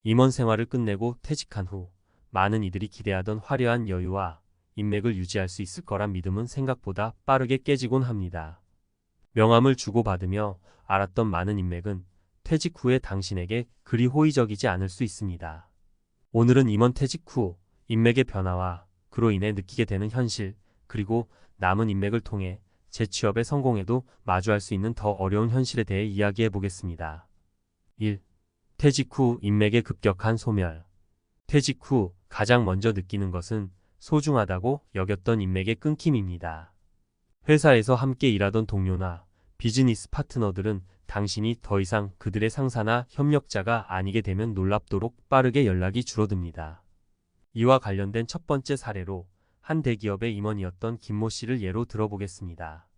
임원 생활을 끝내고 퇴직한 후 많은 이들이 기대하던 화려한 여유와 인맥을 유지할 수 있을 거란 믿음은 생각보다 빠르게 깨지곤 합니다. 명함을 주고받으며 알았던 많은 인맥은 퇴직 후에 당신에게 그리 호의적이지 않을 수 있습니다. 오늘은 임원 퇴직 후 인맥의 변화와 그로 인해 느끼게 되는 현실, 그리고 남은 인맥을 통해 재취업에 성공해도 마주할 수 있는 더 어려운 현실에 대해 이야기해 보겠습니다. 1. 퇴직 후 인맥의 급격한 소멸. 퇴직 후 가장 먼저 느끼는 것은 소중하다고 여겼던 인맥의 끊김입니다. 회사에서 함께 일하던 동료나 비즈니스 파트너들은 당신이 더 이상 그들의 상사나 협력자가 아니게 되면 놀랍도록 빠르게 연락이 줄어듭니다. 이와 관련된 첫 번째 사례로 한 대기업의 임원이었던 김모 씨를 예로 들어보겠습니다.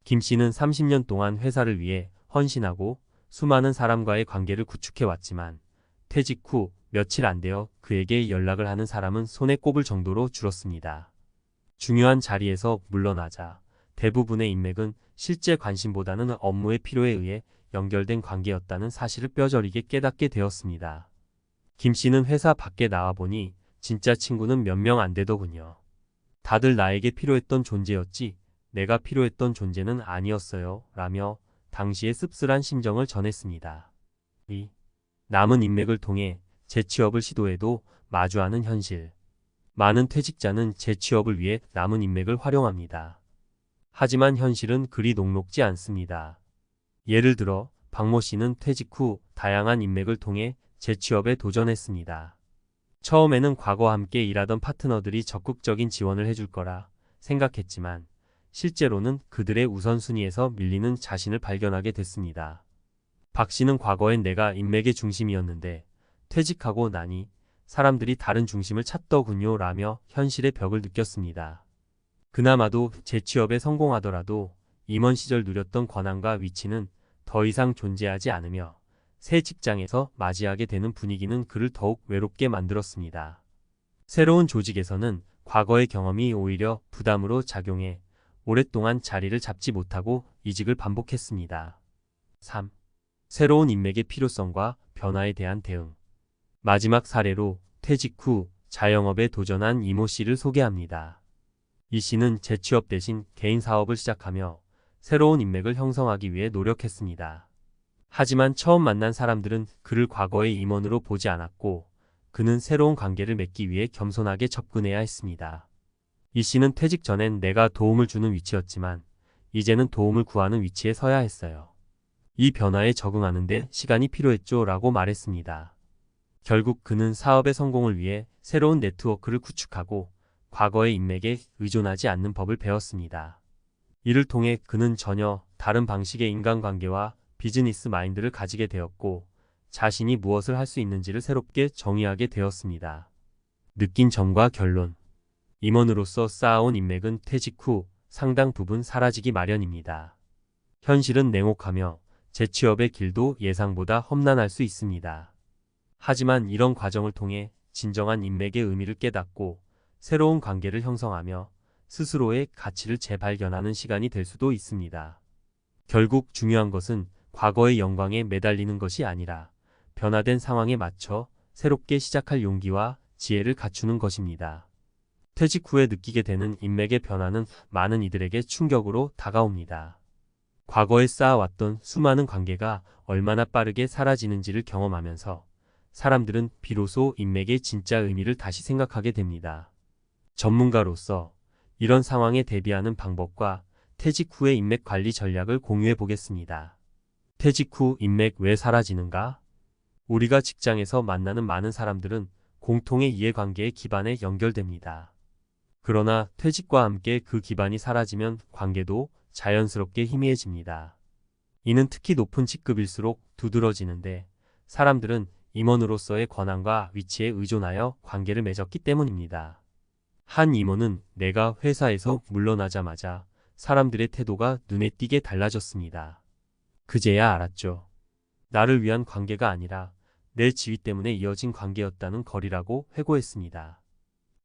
김 씨는 30년 동안 회사를 위해 헌신하고 수많은 사람과의 관계를 구축해 왔지만 퇴직 후 며칠 안 되어 그에게 연락을 하는 사람은 손에 꼽을 정도로 줄었습니다. 중요한 자리에서 물러나자 대부분의 인맥은 실제 관심보다는 업무의 필요에 의해 연결된 관계였다는 사실을 뼈저리게 깨닫게 되었습니다. 김 씨는 회사 밖에 나와보니 진짜 친구는 몇 명 안 되더군요. 다들 나에게 필요했던 존재였지 내가 필요했던 존재는 아니었어요. 라며 당시의 씁쓸한 심정을 전했습니다. 2. 남은 인맥을 통해 재취업을 시도해도 마주하는 현실. 많은 퇴직자는 재취업을 위해 남은 인맥을 활용합니다. 하지만 현실은 그리 녹록지 않습니다. 예를 들어 박모 씨는 퇴직 후 다양한 인맥을 통해 재취업에 도전했습니다. 처음에는 과거 함께 일하던 파트너들이 적극적인 지원을 해줄 거라 생각했지만 실제로는 그들의 우선순위에서 밀리는 자신을 발견하게 됐습니다. 박 씨는 과거엔 내가 인맥의 중심이었는데 퇴직하고 나니 사람들이 다른 중심을 찾더군요 라며 현실의 벽을 느꼈습니다. 그나마도 재취업에 성공하더라도 임원 시절 누렸던 권한과 위치는 더 이상 존재하지 않으며 새 직장에서 맞이하게 되는 분위기는 그를 더욱 외롭게 만들었습니다. 새로운 조직에서는 과거의 경험이 오히려 부담으로 작용해 오랫동안 자리를 잡지 못하고 이직을 반복했습니다. 3. 새로운 인맥의 필요성과 변화에 대한 대응. 마지막 사례로 퇴직 후 자영업에 도전한 이모 씨를 소개합니다. 이 씨는 재취업 대신 개인 사업을 시작하며 새로운 인맥을 형성하기 위해 노력했습니다. 하지만 처음 만난 사람들은 그를 과거의 임원으로 보지 않았고 그는 새로운 관계를 맺기 위해 겸손하게 접근해야 했습니다. 이 씨는 퇴직 전엔 내가 도움을 주는 위치였지만 이제는 도움을 구하는 위치에 서야 했어요. 이 변화에 적응하는 데 시간이 필요했죠 라고 말했습니다. 결국 그는 사업의 성공을 위해 새로운 네트워크를 구축하고 과거의 인맥에 의존하지 않는 법을 배웠습니다. 이를 통해 그는 전혀 다른 방식의 인간관계와 비즈니스 마인드를 가지게 되었고 자신이 무엇을 할 수 있는지를 새롭게 정의하게 되었습니다. 느낀 점과 결론. 임원으로서 쌓아온 인맥은 퇴직 후 상당 부분 사라지기 마련입니다. 현실은 냉혹하며 재취업의 길도 예상보다 험난할 수 있습니다. 하지만 이런 과정을 통해 진정한 인맥의 의미를 깨닫고 새로운 관계를 형성하며 스스로의 가치를 재발견하는 시간이 될 수도 있습니다. 결국 중요한 것은 과거의 영광에 매달리는 것이 아니라 변화된 상황에 맞춰 새롭게 시작할 용기와 지혜를 갖추는 것입니다. 퇴직 후에 느끼게 되는 인맥의 변화는 많은 이들에게 충격으로 다가옵니다. 과거에 쌓아왔던 수많은 관계가 얼마나 빠르게 사라지는지를 경험하면서 사람들은 비로소 인맥의 진짜 의미를 다시 생각하게 됩니다. 전문가로서 이런 상황에 대비하는 방법과 퇴직 후의 인맥 관리 전략을 공유해 보겠습니다. 퇴직 후 인맥 왜 사라지는가? 우리가 직장에서 만나는 많은 사람들은 공통의 이해관계의 기반에 연결됩니다. 그러나 퇴직과 함께 그 기반이 사라지면 관계도 자연스럽게 희미해집니다. 이는 특히 높은 직급일수록 두드러지는데 사람들은 임원으로서의 권한과 위치에 의존하여 관계를 맺었기 때문입니다. 한 임원은 내가 회사에서 물러나자마자 사람들의 태도가 눈에 띄게 달라졌습니다. 그제야 알았죠. 나를 위한 관계가 아니라 내 지위 때문에 이어진 관계였다는 거리라고 회고했습니다.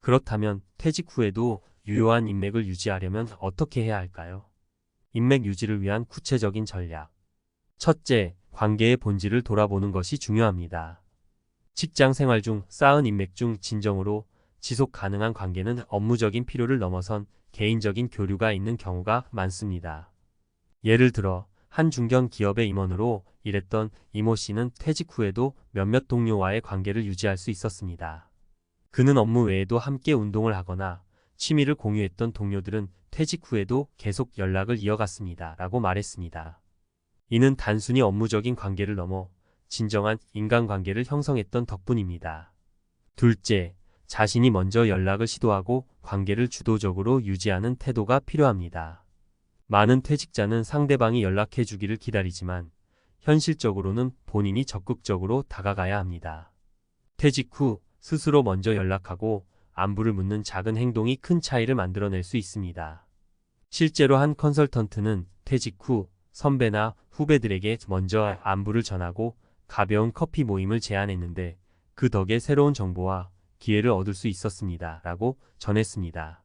그렇다면 퇴직 후에도 유효한 인맥을 유지하려면 어떻게 해야 할까요? 인맥 유지를 위한 구체적인 전략. 첫째, 관계의 본질을 돌아보는 것이 중요합니다. 직장 생활 중 쌓은 인맥 중 진정으로 지속 가능한 관계는 업무적인 필요를 넘어선 개인적인 교류가 있는 경우가 많습니다. 예를 들어 한 중견 기업의 임원으로 일했던 이모 씨는 퇴직 후에도 몇몇 동료와의 관계를 유지할 수 있었습니다. 그는 업무 외에도 함께 운동을 하거나 취미를 공유했던 동료들은 퇴직 후에도 계속 연락을 이어갔습니다. 라고 말했습니다. 이는 단순히 업무적인 관계를 넘어 진정한 인간관계를 형성했던 덕분입니다. 둘째, 자신이 먼저 연락을 시도하고 관계를 주도적으로 유지하는 태도가 필요합니다. 많은 퇴직자는 상대방이 연락해 주기를 기다리지만 현실적으로는 본인이 적극적으로 다가가야 합니다. 퇴직 후 스스로 먼저 연락하고 안부를 묻는 작은 행동이 큰 차이를 만들어낼 수 있습니다. 실제로 한 컨설턴트는 퇴직 후 선배나 후배들에게 먼저 안부를 전하고 가벼운 커피 모임을 제안했는데 그 덕에 새로운 정보와 기회를 얻을 수 있었습니다. 라고 전했습니다.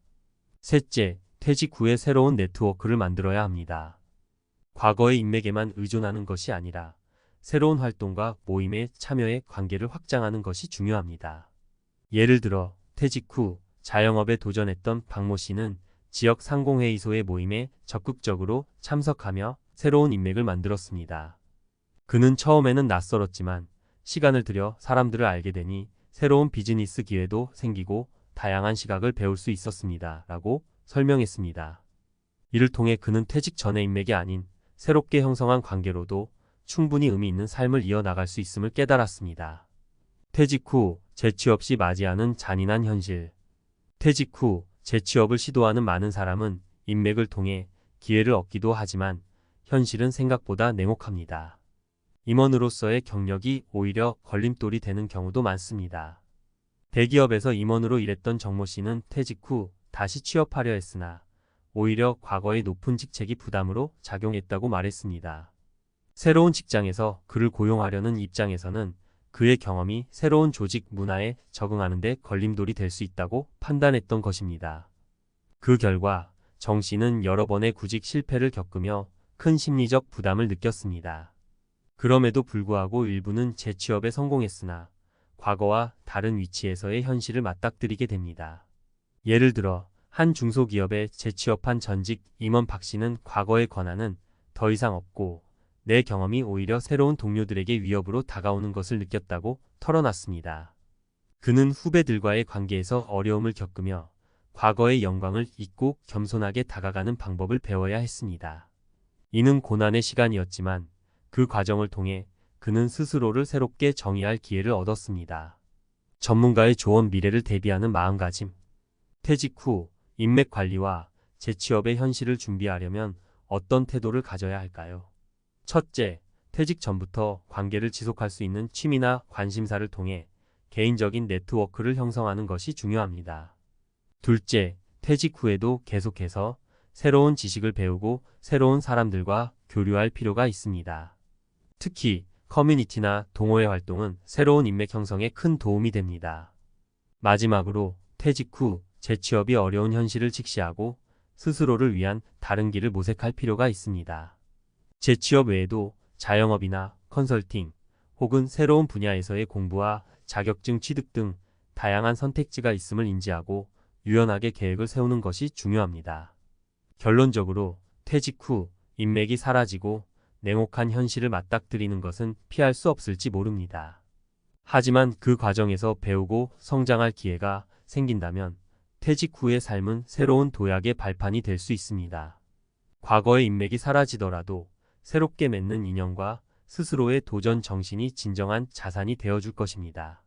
셋째, 퇴직 후에 새로운 네트워크를 만들어야 합니다. 과거의 인맥에만 의존하는 것이 아니라 새로운 활동과 모임에 참여해 관계를 확장하는 것이 중요합니다. 예를 들어 퇴직 후 자영업에 도전했던 박모 씨는 지역 상공회의소의 모임에 적극적으로 참석하며 새로운 인맥을 만들었습니다. 그는 처음에는 낯설었지만 시간을 들여 사람들을 알게 되니 새로운 비즈니스 기회도 생기고 다양한 시각을 배울 수 있었습니다. 라고 설명했습니다. 이를 통해 그는 퇴직 전의 인맥이 아닌 새롭게 형성한 관계로도 충분히 의미 있는 삶을 이어나갈 수 있음을 깨달았습니다. 퇴직 후 재취업 시 맞이하는 잔인한 현실. 퇴직 후 재취업을 시도하는 많은 사람은 인맥을 통해 기회를 얻기도 하지만 현실은 생각보다 냉혹합니다. 임원으로서의 경력이 오히려 걸림돌이 되는 경우도 많습니다. 대기업에서 임원으로 일했던 정모 씨는 퇴직 후 다시 취업하려 했으나 오히려 과거의 높은 직책이 부담으로 작용했다고 말했습니다. 새로운 직장에서 그를 고용하려는 입장에서는 그의 경험이 새로운 조직 문화에 적응하는 데 걸림돌이 될 수 있다고 판단했던 것입니다. 그 결과 정 씨는 여러 번의 구직 실패를 겪으며 큰 심리적 부담을 느꼈습니다. 그럼에도 불구하고 일부는 재취업에 성공했으나 과거와 다른 위치에서의 현실을 맞닥뜨리게 됩니다. 예를 들어 한 중소기업에 재취업한 전직 임원 박 씨는 과거의 권한은 더 이상 없고 내 경험이 오히려 새로운 동료들에게 위협으로 다가오는 것을 느꼈다고 털어놨습니다. 그는 후배들과의 관계에서 어려움을 겪으며 과거의 영광을 잊고 겸손하게 다가가는 방법을 배워야 했습니다. 이는 고난의 시간이었지만 그 과정을 통해 그는 스스로를 새롭게 정의할 기회를 얻었습니다. 전문가의 조언, 미래를 대비하는 마음가짐. 퇴직 후 인맥 관리와 재취업의 현실을 준비하려면 어떤 태도를 가져야 할까요? 첫째, 퇴직 전부터 관계를 지속할 수 있는 취미나 관심사를 통해 개인적인 네트워크를 형성하는 것이 중요합니다. 둘째, 퇴직 후에도 계속해서 새로운 지식을 배우고 새로운 사람들과 교류할 필요가 있습니다. 특히 커뮤니티나 동호회 활동은 새로운 인맥 형성에 큰 도움이 됩니다. 마지막으로 퇴직 후 재취업이 어려운 현실을 직시하고 스스로를 위한 다른 길을 모색할 필요가 있습니다. 재취업 외에도 자영업이나 컨설팅 혹은 새로운 분야에서의 공부와 자격증 취득 등 다양한 선택지가 있음을 인지하고 유연하게 계획을 세우는 것이 중요합니다. 결론적으로 퇴직 후 인맥이 사라지고 냉혹한 현실을 맞닥뜨리는 것은 피할 수 없을지 모릅니다. 하지만 그 과정에서 배우고 성장할 기회가 생긴다면 퇴직 후의 삶은 새로운 도약의 발판이 될 수 있습니다. 과거의 인맥이 사라지더라도 새롭게 맺는 인연과 스스로의 도전 정신이 진정한 자산이 되어줄 것입니다.